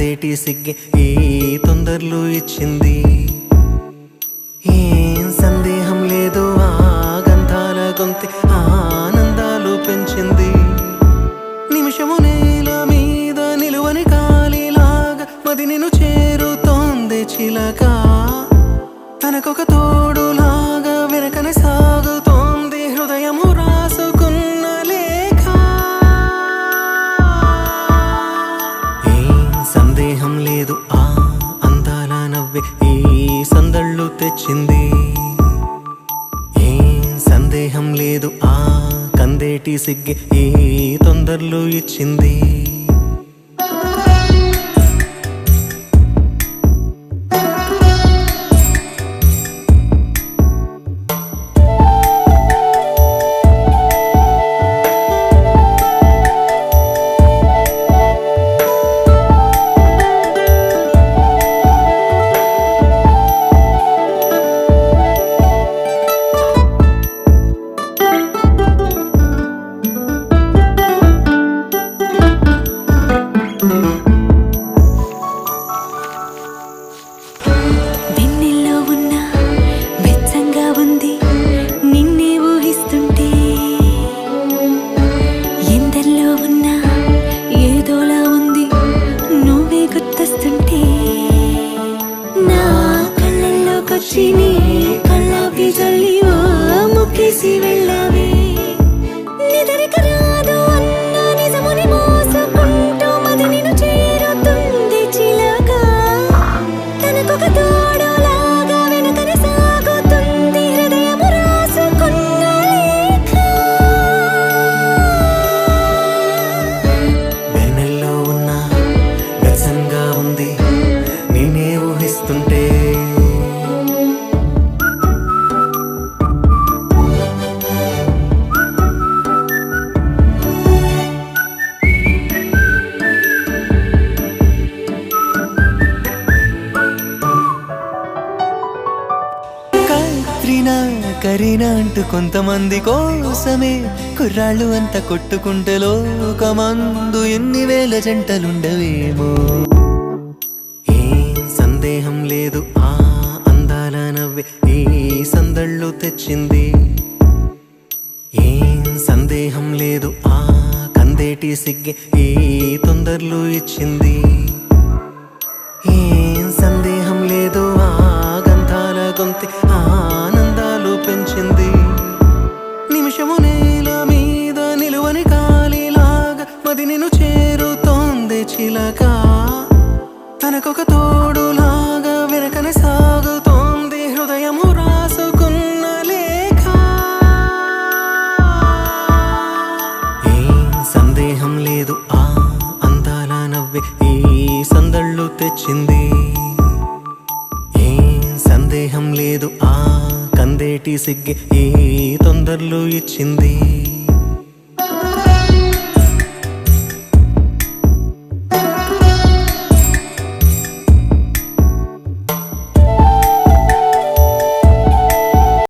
కందేటి సిగ్గే ఈ తొందరలు ఇచ్చింది. ఏం సందేహం లేదు ఆ గంధాల గొంతి ఆనందాలు పెంచింది. నిమిషము నేల మీద నిలువని కాలిలాగా మది నిన్ను చేరుతోంది చిలక. తనకొక తోడులాగా వెనకనే సాగుతోంది హృదయము రాసుకున్న లేఖ. ఏం సందేహం లేదు ఆ అందాల నవ్వే ఈ సందళ్ళు తెచ్చింది. ఏం సందేహం లేదు ఆ కందేటి సిగ్గే ఈ తొందరలు ఇచ్చింది. నీ కళ్ళాపి జల్లి ముక్కేసి వెళ్ళావే. నిదరిక రాదు అన్న నిజముని మోసుకుంటూ మది నిన్ను చేరుతుంది చిలక. తనకొక తోడులాగా వెనుకనే సాగుతుంది హృదయము రాసుకున్న లేఖ. వెన్నెల్లో ఉన్న వెచ్చంగా ఉంది నిన్నే ఊహిస్తుంటే. కరీనా అంటూ కొంతమంది కోసమే కుర్రాళ్ళు అంతా కొట్టుకుంటే లోకమందు ఎన్ని వేల జంటలుండవేమో. ఏం సందేహం లేదు ఆ అందాల నవ్వే ఈ సందళ్ళు తెచ్చింది. ఏం సందేహం లేదు ఆ కందేటి సిగ్గే ఈ తొందరలు ఇచ్చింది. ఏం సందేహం లేదు ఆ గంధాల గొంతి ఆనందాలు పెంచింది. నిమిషము నేల మీద నిలువని కాలిలాగా మది నిన్ను చేరుతోంది చిలక. తనకొక తోడులాగా వెనకనే సాగుతోంది హృదయము రాసుకున్న లేఖ. ఏం సందేహం లేదు ఆ అందాల నవ్వే ఈ సందళ్ళు తెచ్చింది. ఏం సందేహం లేదు ఆ కందేటి సిగ్గే ఈ తొందరలు ఇచ్చింది.